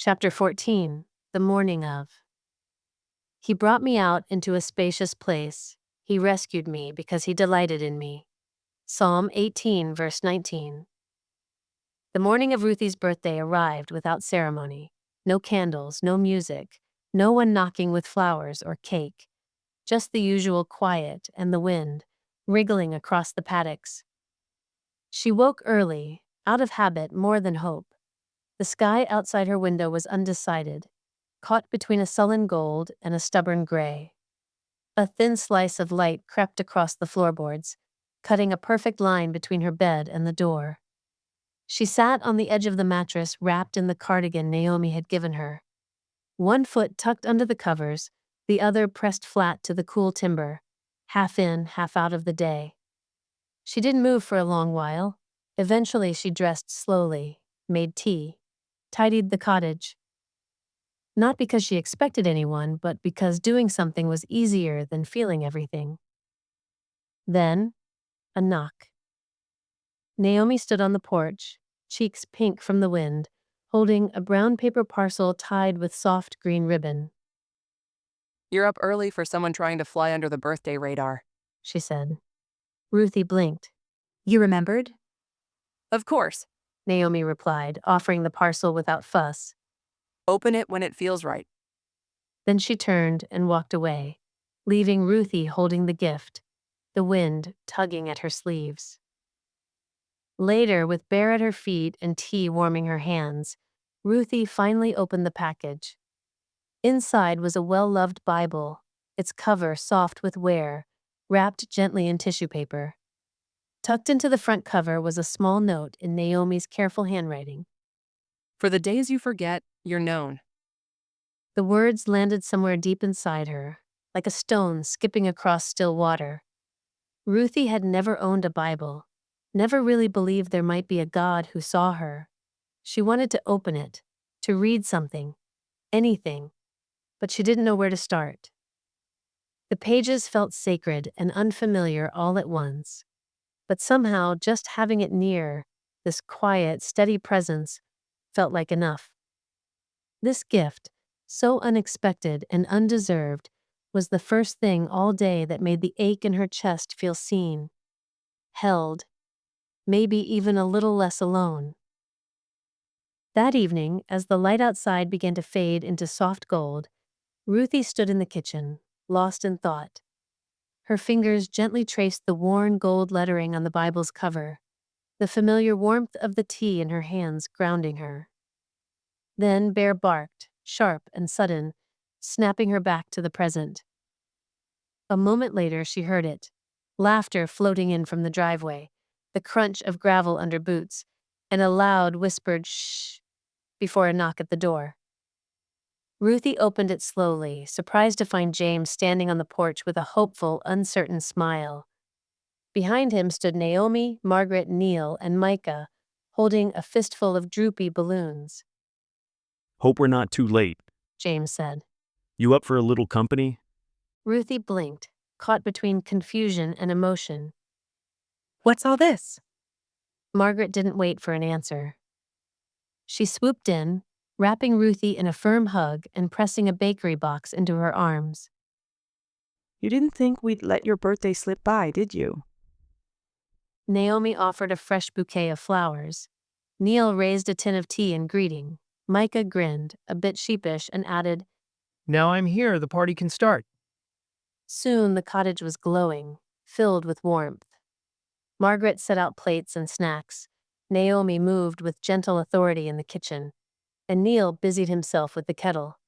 Chapter 14. The Morning of. He brought me out into a spacious place. He rescued me because he delighted in me. Psalm 18, verse 19. The morning of Ruthie's birthday arrived without ceremony. No candles, no music, no one knocking with flowers or cake. Just the usual quiet and the wind, wriggling across the paddocks. She woke early, out of habit more than hope. The sky outside her window was undecided, caught between a sullen gold and a stubborn gray. A thin slice of light crept across the floorboards, cutting a perfect line between her bed and the door. She sat on the edge of the mattress wrapped in the cardigan Naomi had given her. One foot tucked under the covers, the other pressed flat to the cool timber, half in, half out of the day. She didn't move for a long while. Eventually she dressed slowly, made tea, tidied the cottage. Not because she expected anyone, but because doing something was easier than feeling everything. Then, a knock. Naomi stood on the porch, cheeks pink from the wind, holding a brown paper parcel tied with soft green ribbon. "You're up early for someone trying to fly under the birthday radar," she said. Ruthie blinked. "You remembered?" "Of course. Naomi replied, offering the parcel without fuss. Open it when it feels right." Then she turned and walked away, leaving Ruthie holding the gift, the wind tugging at her sleeves. Later, with Bear at her feet and tea warming her hands, Ruthie finally opened the package. Inside was a well-loved Bible, its cover soft with wear, wrapped gently in tissue paper. Tucked into the front cover was a small note in Naomi's careful handwriting. "For the days you forget, you're known." The words landed somewhere deep inside her, like a stone skipping across still water. Ruthie had never owned a Bible, never really believed there might be a God who saw her. She wanted to open it, to read something, anything, but she didn't know where to start. The pages felt sacred and unfamiliar all at once, but somehow just having it near, this quiet, steady presence, felt like enough. This gift, so unexpected and undeserved, was the first thing all day that made the ache in her chest feel seen, held, maybe even a little less alone. That evening, as the light outside began to fade into soft gold, Ruthie stood in the kitchen, lost in thought. Her fingers gently traced the worn gold lettering on the Bible's cover, the familiar warmth of the tea in her hands grounding her. Then Bear barked, sharp and sudden, snapping her back to the present. A moment later she heard it, laughter floating in from the driveway, the crunch of gravel under boots, and a loud whispered shh before a knock at the door. Ruthie opened it slowly, surprised to find James standing on the porch with a hopeful, uncertain smile. Behind him stood Naomi, Margaret, Neil, and Micah, holding a fistful of droopy balloons. "Hope we're not too late," James said. "You up for a little company?" Ruthie blinked, caught between confusion and emotion. "What's all this?" Margaret didn't wait for an answer. She swooped in, wrapping Ruthie in a firm hug and pressing a bakery box into her arms. "You didn't think we'd let your birthday slip by, did you?" Naomi offered a fresh bouquet of flowers. Neil raised a tin of tea in greeting. Micah grinned, a bit sheepish, and added, "Now I'm here, the party can start." Soon the cottage was glowing, filled with warmth. Margaret set out plates and snacks. Naomi moved with gentle authority in the kitchen, and Neil busied himself with the kettle.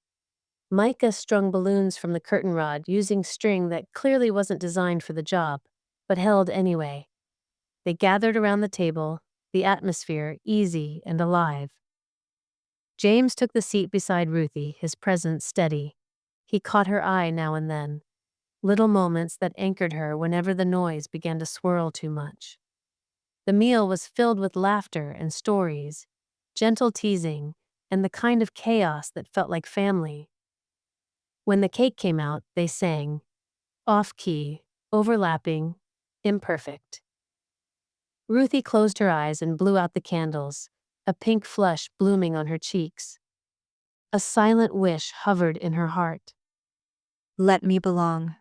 Micah strung balloons from the curtain rod using string that clearly wasn't designed for the job, but held anyway. They gathered around the table, the atmosphere easy and alive. James took the seat beside Ruthie, his presence steady. He caught her eye now and then, little moments that anchored her whenever the noise began to swirl too much. The meal was filled with laughter and stories, gentle teasing, and the kind of chaos that felt like family. When the cake came out, they sang, off-key, overlapping, imperfect. Ruthie closed her eyes and blew out the candles, a pink flush blooming on her cheeks. A silent wish hovered in her heart. Let me belong.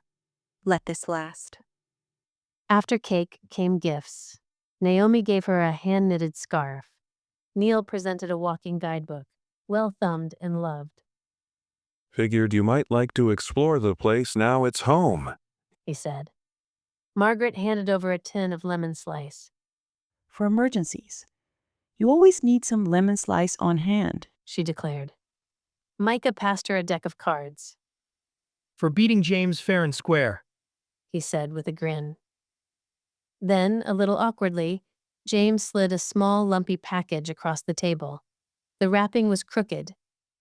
Let this last. After cake came gifts. Naomi gave her a hand-knitted scarf. Neil presented a walking guidebook, well thumbed and loved. Figured you might like to explore the place now it's home. He said. Margaret handed over a tin of lemon slice. For emergencies. You always need some lemon slice on hand. She declared. Micah passed her a deck of cards. For beating James fair and square. He said with a grin. Then, a little awkwardly, James slid a small, lumpy package across the table. The wrapping was crooked,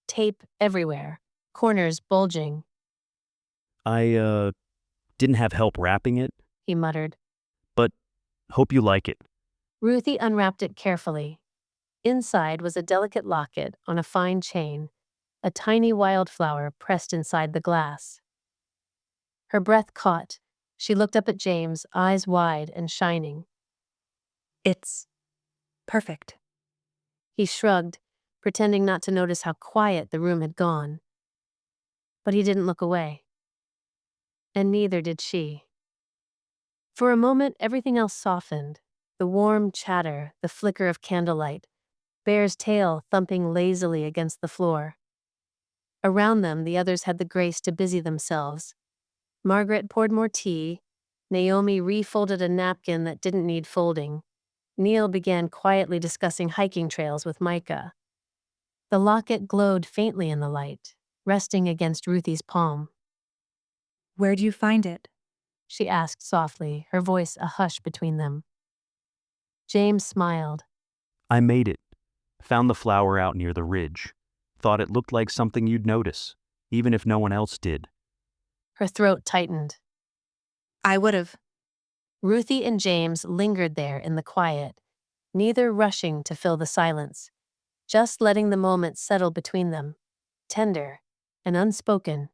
tape everywhere, corners bulging. I didn't have help wrapping it. He muttered. Hope you like it. Ruthie unwrapped it carefully. Inside was a delicate locket on a fine chain, a tiny wildflower pressed inside the glass. Her breath caught. She looked up at James, eyes wide and shining. It's perfect. He shrugged, pretending not to notice how quiet the room had gone. But he didn't look away. And neither did she. For a moment, everything else softened. The warm chatter, the flicker of candlelight, Bear's tail thumping lazily against the floor. Around them, the others had the grace to busy themselves. Margaret poured more tea. Naomi refolded a napkin that didn't need folding. Neil began quietly discussing hiking trails with Micah. The locket glowed faintly in the light, resting against Ruthie's palm. Where'd you find it? She asked softly, her voice a hush between them. James smiled. I made it. Found the flower out near the ridge. Thought it looked like something you'd notice, even if no one else did. Her throat tightened. I would've. Ruthie and James lingered there in the quiet, neither rushing to fill the silence, just letting the moment settle between them, tender and unspoken.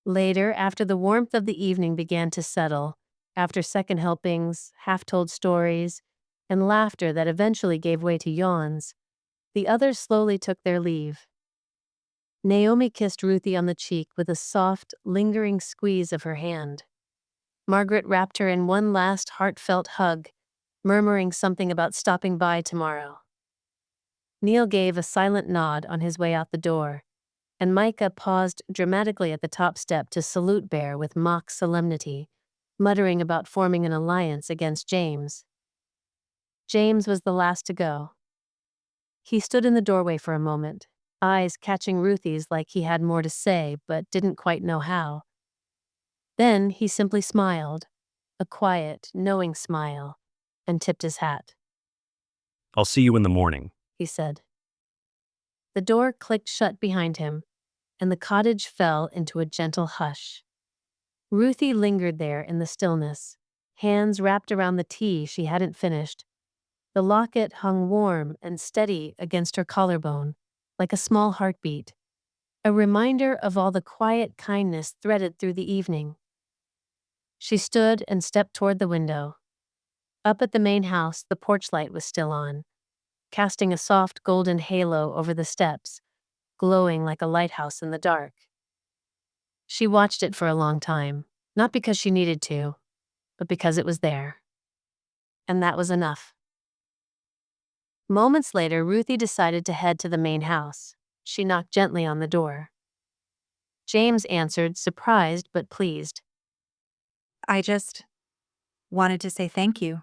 Later, after the warmth of the evening began to settle, after second helpings, half-told stories, and laughter that eventually gave way to yawns, the others slowly took their leave. Naomi kissed Ruthie on the cheek with a soft, lingering squeeze of her hand. Margaret wrapped her in one last heartfelt hug, murmuring something about stopping by tomorrow. Neil gave a silent nod on his way out the door, and Micah paused dramatically at the top step to salute Bear with mock solemnity, muttering about forming an alliance against James. James was the last to go. He stood in the doorway for a moment, eyes catching Ruthie's like he had more to say but didn't quite know how. Then he simply smiled, a quiet, knowing smile, and tipped his hat. I'll see you in the morning. He said. The door clicked shut behind him, and the cottage fell into a gentle hush. Ruthie lingered there in the stillness, hands wrapped around the tea she hadn't finished. The locket hung warm and steady against her collarbone, like a small heartbeat, a reminder of all the quiet kindness threaded through the evening. She stood and stepped toward the window. Up at the main house, the porch light was still on, casting a soft golden halo over the steps, glowing like a lighthouse in the dark. She watched it for a long time, not because she needed to, but because it was there. And that was enough. Moments later, Ruthie decided to head to the main house. She knocked gently on the door. James answered, surprised but pleased. I just wanted to say thank you.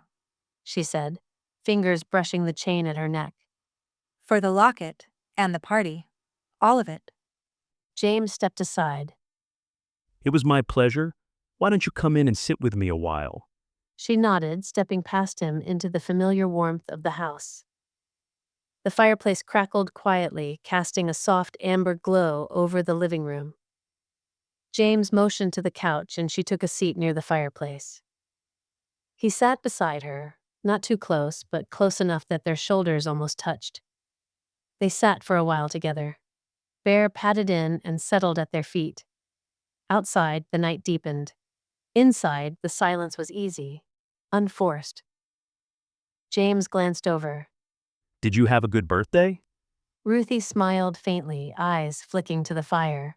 She said, fingers brushing the chain at her neck. For the locket and the party. All of it. James stepped aside. It was my pleasure. Why don't you come in and sit with me a while? She nodded, stepping past him into the familiar warmth of the house. The fireplace crackled quietly, casting a soft amber glow over the living room. James motioned to the couch and she took a seat near the fireplace. He sat beside her, not too close, but close enough that their shoulders almost touched. They sat for a while together. Bear patted in and settled at their feet. Outside, the night deepened. Inside, the silence was easy, unforced. James glanced over. Did you have a good birthday? Ruthie smiled faintly, eyes flicking to the fire.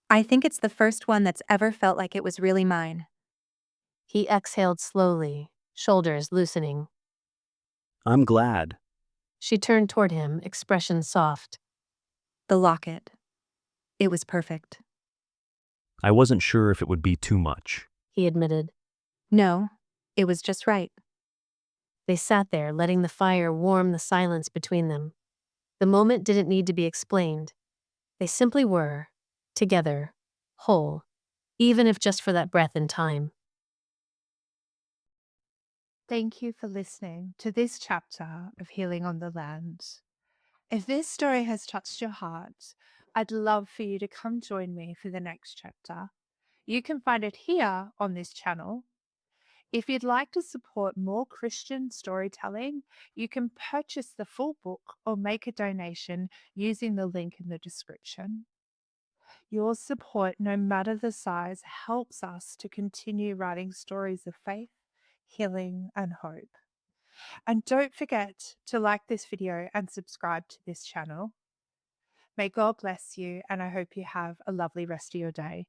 I think it's the first one that's ever felt like it was really mine. He exhaled slowly, shoulders loosening. I'm glad. She turned toward him, expression soft. The locket. It was perfect. I wasn't sure if it would be too much. He admitted. No, it was just right. They sat there, letting the fire warm the silence between them. The moment didn't need to be explained. They simply were, together, whole, even if just for that breath in time. Thank you for listening to this chapter of Healing on the Land. If this story has touched your heart, I'd love for you to come join me for the next chapter. You can find it here on this channel. If you'd like to support more Christian storytelling, you can purchase the full book or make a donation using the link in the description. Your support, no matter the size, helps us to continue writing stories of faith, healing, and hope. And don't forget to like this video and subscribe to this channel. May God bless you, and I hope you have a lovely rest of your day.